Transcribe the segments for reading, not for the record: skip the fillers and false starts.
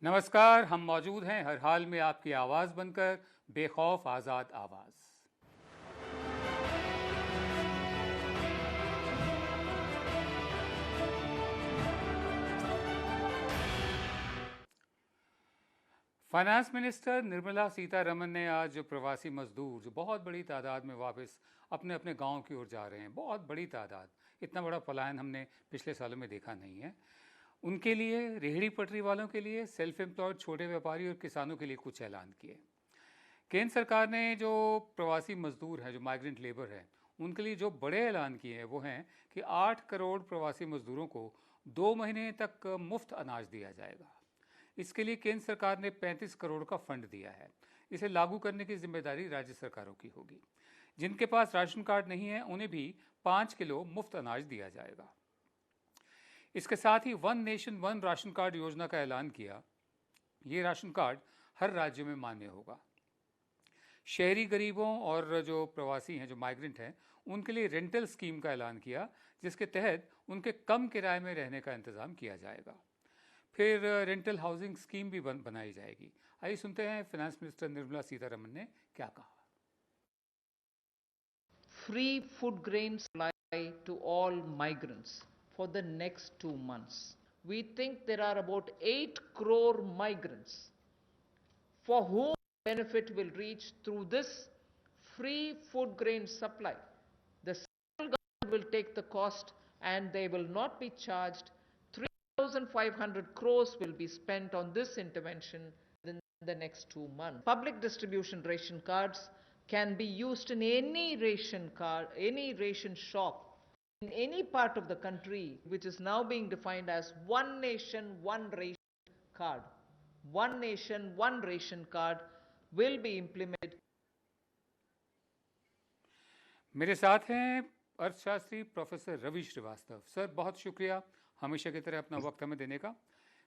नमस्कार, हम मौजूद हैं हर हाल में आपकी आवाज़ बनकर, बेखौफ आज़ाद आवाज़। फाइनेंस मिनिस्टर निर्मला सीतारमण ने आज प्रवासी मजदूर जो बहुत बड़ी तादाद में वापस अपने अपने गांव की ओर जा रहे हैं, बहुत बड़ी तादाद, इतना बड़ा पलायन हमने पिछले सालों में देखा नहीं है, उनके लिए, रेहड़ी पटरी वालों के लिए, सेल्फ एम्प्लॉयड छोटे व्यापारी और किसानों के लिए कुछ ऐलान किए। केंद्र सरकार ने जो प्रवासी मजदूर हैं, जो माइग्रेंट लेबर है, उनके लिए जो बड़े ऐलान किए हैं वो हैं कि 8 करोड़ प्रवासी मजदूरों को 2 महीने तक मुफ्त अनाज दिया जाएगा। इसके लिए केंद्र सरकार ने 35 करोड़ का फंड दिया है। इसे लागू करने की जिम्मेदारी राज्य सरकारों की होगी। जिनके पास राशन कार्ड नहीं है उन्हें भी 5 किलो मुफ्त अनाज दिया जाएगा। इसके साथ ही one nation one ration card योजना का ऐलान किया। ये राशन कार्ड हर राज्य में मान्य होगा। शहरी गरीबों और जो प्रवासी हैं, जो माइग्रेंट हैं, उनके लिए रेंटल स्कीम का ऐलान किया, जिसके तहत उनके कम किराए में रहने का इंतज़ाम किया जाएगा। फिर रेंटल हाउसिंग स्कीम भी बनाई जाएगी। आइए सुनते हैं फाइनेंस मिनिस्टर निर्मला सीतारमण ने क्या कहा। Free food grain supply to all migrants for the next 2 months. We think there are about 8 crore migrants for whom benefit will reach through this free food grain supply. The central government will take the cost and they will not be charged. 3,500 crores will be spent on this intervention in the next 2 months. Public distribution ration cards can be used in any ration card, any ration shop in any part of the country, which is now being defined as one nation, one ration card. One nation, one ration card will be implemented. मेरे साथ हैं अर्थशास्त्री professor Ravi Srivastava. Sir, बहुत शुक्रिया हमेशा की तरह अपना वक्त हमें देने का।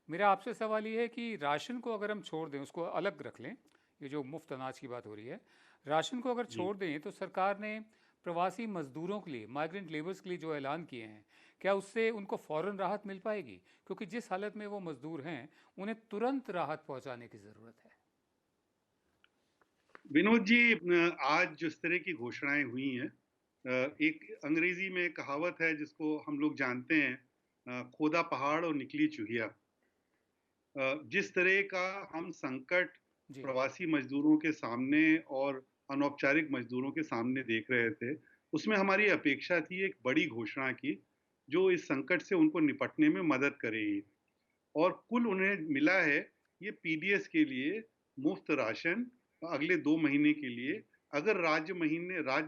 मेरा आपसे सवाल ये है कि राशन को अगर हम छोड़ दें, उसको अलग रख लें, ये जो मुफ्त अनाज की बात हो रही है, राशन को अगर छोड़ दें तो सरकार ने प्रवासी मजदूरों के लिए, माइग्रेंट लेबर्स के लिए जो ऐलान किए हैं, क्या उससे उनको फ़ौरन राहत मिल पाएगी? क्योंकि जिस हालत में वो मजदूर हैं, उन्हें तुरंत राहत पहुंचाने की ज़रूरत है। विनोद जी, आज जिस तरह की घोषणाएं हुई हैं, एक अंग्रेजी में कहावत है जिसको हम लोग जानते हैं, खोदा पहाड़ और निकली चूहिया। जिस तरह का हम संकट प्रवासी मजदूरों के सामने और अनौपचारिक मजदूरों के सामने देख रहे थे, उसमें हमारी अपेक्षा थी एक बड़ी घोषणा की जो इस संकट से उनको निपटने में मदद करेगी। और कुल उन्हें मिला है ये पीडीएस के लिए मुफ्त राशन अगले 2 महीने के लिए, अगर राज्य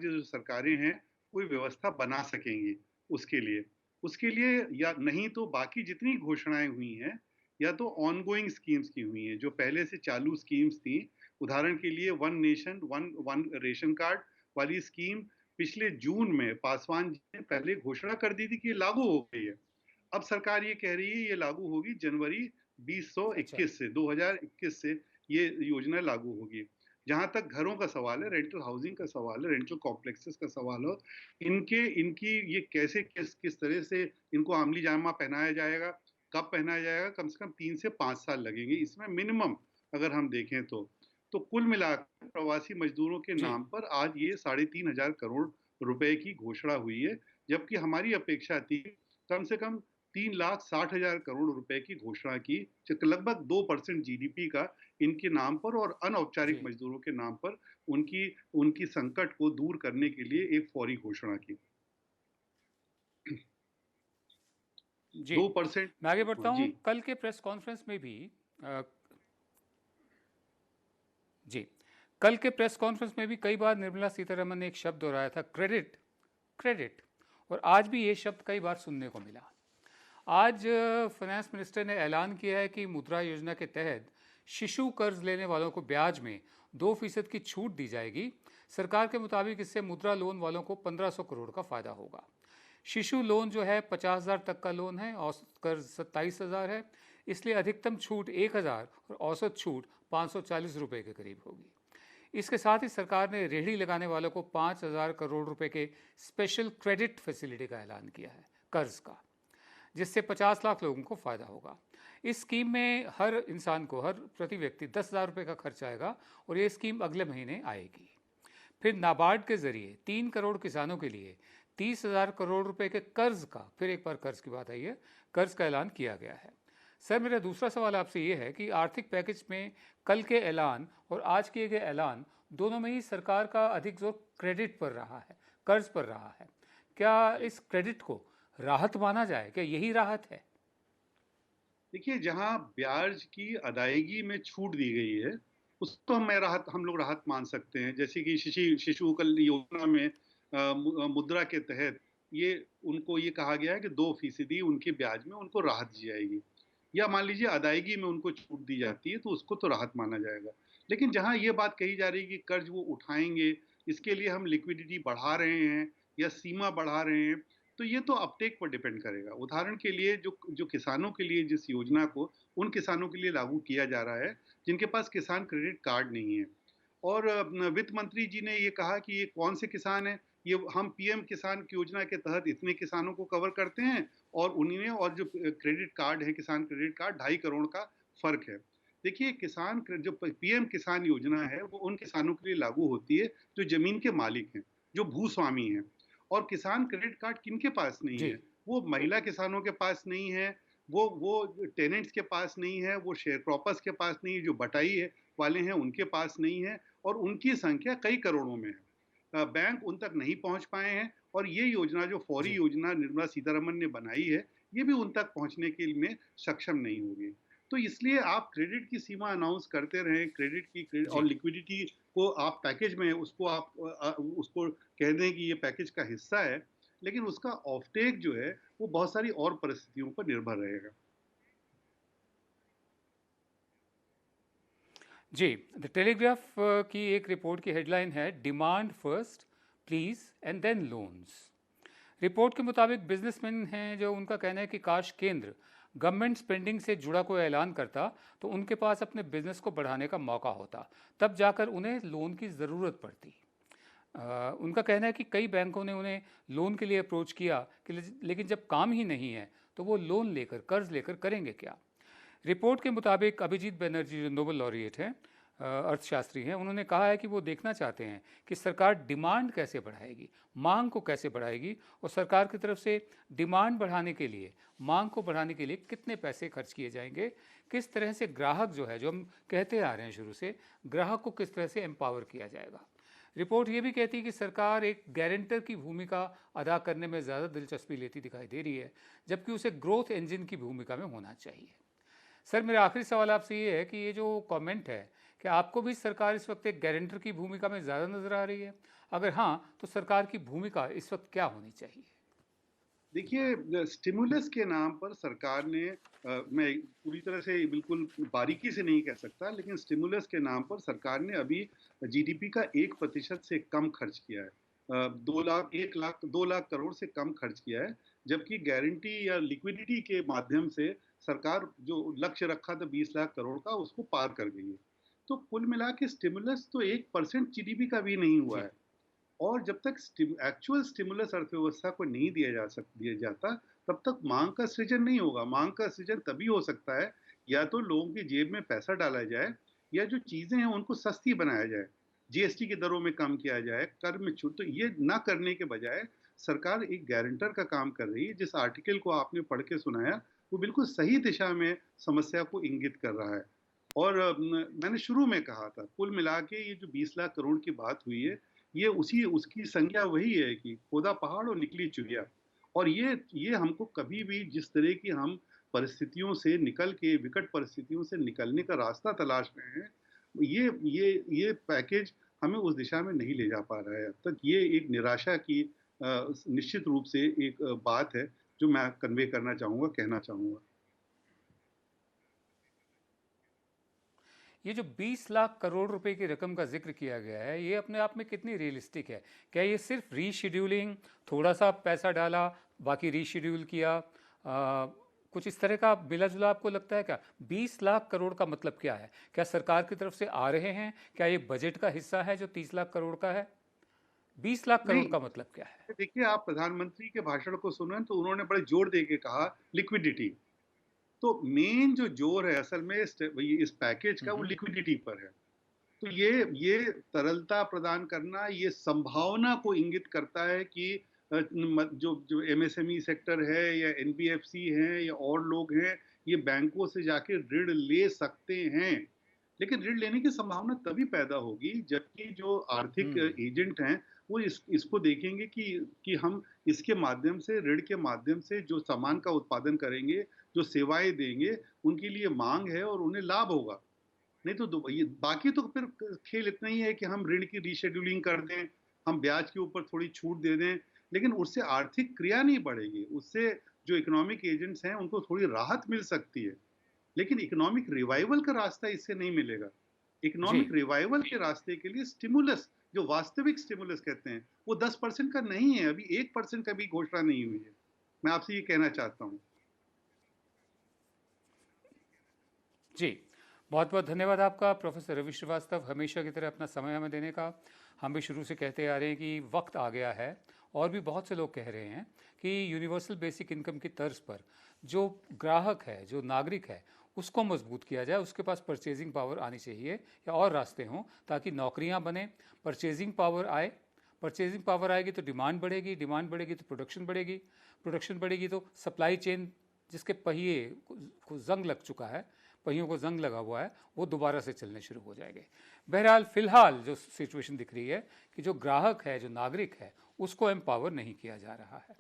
जो सरकारें हैं कोई व्यवस्था बना सकेंगी उसके लिए या नहीं तो बाकी जितनी घोषणाएं हुई हैं या तो ऑनगोइंग स्कीम्स की हुई हैं जो पहले से चालू स्कीम्स थी। उदाहरण के लिए one nation one ration card वाली स्कीम पिछले जून में पासवान जी ने पहले घोषणा कर दी थी कि ये लागू हो गई है। अब सरकार ये कह रही है ये लागू होगी जनवरी 2021 से ये योजना लागू होगी। जहां तक घरों का सवाल है, रेंटल हाउसिंग का सवाल है, रेंटल कॉम्प्लेक्सेस का सवाल हो, इनकी ये कैसे किस तरह से इनको अमली जामा पहनाया जाएगा, कब पहनाया जाएगा, कम से कम 3 से 5 साल लगेंगे इसमें मिनिमम, अगर हम देखें तो कुल मिलाकर प्रवासी मजदूरों के नाम पर आज ये 3,500 करोड़ रुपए की घोषणा हुई है, जबकि हमारी अपेक्षा थी कम से कम 3,60,000 करोड़ रुपए की घोषणा की, लगभग 2% जीडीपी का इनके नाम पर और अनौपचारिक मजदूरों के नाम पर उनकी संकट को दूर करने के लिए एक फौरी घोषणा की। 2%। मैं आगे बढ़ता हूं। कल के प्रेस कॉन्फ्रेंस में भी कल के प्रेस कॉन्फ्रेंस में भी कई बार निर्मला सीतारमण ने एक शब्द दोहराया था, क्रेडिट, और आज भी ये शब्द कई बार सुनने को मिला। आज फाइनेंस मिनिस्टर ने ऐलान किया है कि मुद्रा योजना के तहत शिशु कर्ज लेने वालों को ब्याज में 2% की छूट दी जाएगी। सरकार के मुताबिक इससे मुद्रा लोन वालों को 1,500 करोड़ का फायदा होगा। शिशु लोन जो है 50,000 तक का लोन है, औसत कर्ज 27,000 है, इसलिए अधिकतम छूट 1,000 और औसत छूट 540 रुपये के करीब होगी। इसके साथ ही सरकार ने रेहड़ी लगाने वालों को 5,000 करोड़ रुपए के स्पेशल क्रेडिट फैसिलिटी का ऐलान किया है, कर्ज का, जिससे 50 लाख लोगों को फ़ायदा होगा। इस स्कीम में हर इंसान को, हर प्रति व्यक्ति 10,000 रुपये का खर्च आएगा और ये स्कीम अगले महीने आएगी। फिर नाबार्ड के ज़रिए 3 करोड़ किसानों के लिए 30,000 करोड़ रुपए के कर्ज का, फिर एक बार कर्ज की बात आई है, कर्ज का ऐलान किया गया है। सर, मेरा दूसरा सवाल आपसे ये है कि आर्थिक पैकेज में कल के ऐलान और आज किए गए ऐलान दोनों में ही सरकार का अधिक जोर क्रेडिट पर रहा है, कर्ज पर रहा है। क्या इस क्रेडिट को राहत माना जाए? क्या यही राहत है? देखिए, जहाँ ब्याज की अदायगी में छूट दी गई है, उसको हम लोग राहत मान सकते हैं। जैसे कि शिशु कल्याण योजना में मुद्रा के तहत उनको ये कहा गया है कि 2% उनके ब्याज में उनको राहत दी जाएगी, या मान लीजिए अदायगी में उनको छूट दी जाती है, तो उसको तो राहत माना जाएगा। लेकिन जहाँ ये बात कही जा रही है कि कर्ज वो उठाएंगे, इसके लिए हम लिक्विडिटी बढ़ा रहे हैं या सीमा बढ़ा रहे हैं, तो ये तो अपटेक पर डिपेंड करेगा। उदाहरण के लिए जो किसानों के लिए जिस योजना को उन किसानों के लिए लागू किया जा रहा है जिनके पास किसान क्रेडिट कार्ड नहीं है, और वित्त मंत्री जी ने ये कहा कि ये कौन से किसान हैं, ये हम पीएम किसान की योजना के तहत इतने किसानों को कवर करते हैं, और उन्हीं में और जो क्रेडिट कार्ड है, किसान क्रेडिट कार्ड, 2.5 करोड़ का फर्क है। देखिए, जो पीएम किसान योजना है वो उन किसानों के लिए लागू होती है जो जमीन के मालिक हैं, जो भूस्वामी हैं। और किसान क्रेडिट कार्ड किनके पास नहीं जी। है? वो महिला किसानों के पास नहीं है, वो टेनेंट्स के पास नहीं है, वो शेयर क्रॉपर्स के पास नहीं है, जो बटाई है वाले हैं उनके पास नहीं है, और उनकी संख्या कई करोड़ों में है। बैंक उन तक नहीं पहुंच पाए हैं, और ये योजना जो फौरी जी। योजना निर्मला सीतारमन ने बनाई है, ये भी उन तक पहुंचने के लिए सक्षम नहीं होगी। तो इसलिए आप क्रेडिट की सीमा अनाउंस करते रहें, और जी। लिक्विडिटी को आप पैकेज में उसको कह दें कि ये पैकेज का हिस्सा है, लेकिन उसका ऑफटेक जो है वो बहुत सारी और परिस्थितियों पर निर्भर रहेगा। जी, द टेलीग्राफ की एक रिपोर्ट की हेडलाइन है, demand first please and then loans. Report के मुताबिक बिजनेसमैन हैं जो, उनका कहना है कि काश केंद्र गवर्नमेंट स्पेंडिंग से जुड़ा कोई ऐलान करता तो उनके पास अपने बिजनेस को बढ़ाने का मौका होता, तब जाकर उन्हें लोन की ज़रूरत पड़ती। उनका कहना है कि कई बैंकों ने उन्हें लोन के लिए अप्रोच किया कि लेकिन जब काम ही नहीं है तो वो लोन लेकर, कर्ज लेकर करेंगे क्या। रिपोर्ट के मुताबिक अभिजीत बनर्जी जो नोबेल लॉरिएट हैं, अर्थशास्त्री हैं, उन्होंने कहा है कि वो देखना चाहते हैं कि सरकार डिमांड कैसे बढ़ाएगी, मांग को कैसे बढ़ाएगी, और सरकार की तरफ से डिमांड बढ़ाने के लिए, मांग को बढ़ाने के लिए कितने पैसे खर्च किए जाएंगे, किस तरह से ग्राहक जो है, जो हम कहते आ रहे हैं शुरू से, ग्राहक को किस तरह से एम्पावर किया जाएगा। रिपोर्ट ये भी कहती है कि सरकार एक गारंटर की भूमिका अदा करने में ज़्यादा दिलचस्पी लेती दिखाई दे रही है, जबकि उसे ग्रोथ इंजन की भूमिका में होना चाहिए। सर, मेरा आखिरी सवाल आपसे ये है कि ये जो कमेंट है, क्या आपको भी सरकार इस वक्त एक गारंटर की भूमिका में ज़्यादा नजर आ रही है? अगर हाँ, तो सरकार की भूमिका इस वक्त क्या होनी चाहिए? देखिए, स्टिमुलस के नाम पर सरकार ने, मैं पूरी तरह से बिल्कुल बारीकी से नहीं कह सकता, लेकिन स्टिमुलस के नाम पर सरकार ने अभी जीडीपी का 1% से कम खर्च किया है। 2 लाख करोड़ से कम खर्च किया है, जबकि गारंटी या लिक्विडिटी के माध्यम से सरकार जो लक्ष्य रखा था 20 लाख करोड़ का, उसको पार कर गई है। तो कुल मिला के स्टिमुलस तो 1% जीडीपी का भी नहीं हुआ जी। है। और जब तक एक्चुअल स्टिमुलस अर्थव्यवस्था को नहीं दिया जाता, तब तक मांग का सृजन नहीं होगा। मांग का सृजन तभी हो सकता है या तो लोगों की जेब में पैसा डाला जाए, या जो चीजें हैं उनको सस्ती बनाया जाए, जीएसटी की दरों में कम किया जाए, कर में छूट। तो ये ना करने के बजाय सरकार एक गारंटर का काम कर रही है। जिस आर्टिकल को आपने पढ़ के सुनाया, वो बिल्कुल सही दिशा में समस्या को इंगित कर रहा है। और मैंने शुरू में कहा था, कुल मिला के ये जो 20 लाख करोड़ की बात हुई है, ये उसकी संज्ञा वही है कि खोदा पहाड़ और निकली चुहिया। और ये हमको कभी भी, जिस तरह की हम परिस्थितियों से निकल के, विकट परिस्थितियों से निकलने का रास्ता तलाश रहे हैं, ये पैकेज हमें उस दिशा में नहीं ले जा पा रहा है अब तक। ये एक निराशा की निश्चित रूप से एक बात है जो मैं कन्वे करना चाहूँगा, कहना चाहूँगा। ये जो 20 लाख करोड़ रुपए की रकम का जिक्र किया गया है, ये अपने आप में कितनी रियलिस्टिक है? क्या ये सिर्फ रीशेड्यूलिंग, थोड़ा सा पैसा डाला, बाकी रीशेड्यूल किया, कुछ इस तरह का मिला जुला आपको लगता है क्या? 20 लाख करोड़ का मतलब क्या है? क्या सरकार की तरफ से आ रहे हैं? क्या ये बजट का हिस्सा है जो 30 लाख करोड़ का है? 20 लाख करोड़ नहीं, का मतलब क्या है? देखिए आप प्रधानमंत्री के भाषण को सुने तो उन्होंने बड़े जोर दे के कहा लिक्विडिटी। तो मेन जो जोर है असल में इस पैकेज का वो लिक्विडिटी पर है। तो ये तरलता प्रदान करना, ये संभावना को इंगित करता है कि जो एमएसएमई सेक्टर है या एनबीएफसी है या और लोग हैं, ये बैंकों से जाके ऋण ले सकते हैं। लेकिन ऋण लेने की संभावना तभी पैदा होगी जबकि जो आर्थिक एजेंट हैं वो इसको देखेंगे कि हम इसके माध्यम से, ऋण के माध्यम से जो सामान का उत्पादन करेंगे, जो सेवाएं देंगे, उनके लिए मांग है और उन्हें लाभ होगा। नहीं तो ये बाकी तो फिर खेल इतना ही है कि हम ऋण की रीशेड्यूलिंग कर दें, हम ब्याज के ऊपर थोड़ी छूट दे दें, लेकिन उससे आर्थिक क्रिया नहीं बढ़ेगी। उससे जो इकोनॉमिक एजेंट्स हैं उनको थोड़ी राहत मिल सकती है, लेकिन इकोनॉमिक रिवाइवल का रास्ता इससे नहीं मिलेगा। जी। इकोनॉमिक रिवाइवल के रास्ते के लिए स्टिमुलस, जो वास्तविक स्टिमुलस कहते हैं, वो 10% का नहीं है, अभी 1% का भी घोषणा नहीं हुई है। मैं आपसे ये कहना चाहता हूँ। जी, बहुत-बहुत धन्यवाद आपका प्रोफेसर रवि श्रीवास्तव, हमेशा की तरह अपना समय हमें देने का। हम भी शुरू से कहते आ रहे हैं कि वक्त आ गया है और भी बहुत से लोग कह रहे हैं कि यूनिवर्सल बेसिक इनकम की तर्ज पर जो ग्राहक है, जो नागरिक है, उसको मजबूत किया जाए, उसके पास परचेजिंग पावर आनी चाहिए या और रास्ते हों ताकि नौकरियां बने, परचेजिंग पावर आए। परचेजिंग पावर आएगी तो डिमांड बढ़ेगी, डिमांड बढ़ेगी तो प्रोडक्शन बढ़ेगी, प्रोडक्शन बढ़ेगी तो सप्लाई चेन जिसके पहिए को जंग लग चुका है, पहियों को जंग लगा हुआ है, वो दोबारा से चलने शुरू हो जाएंगे। बहरहाल फिलहाल जो सिचुएशन दिख रही है कि जो ग्राहक है, जो नागरिक है, उसको एम्पावर नहीं किया जा रहा है।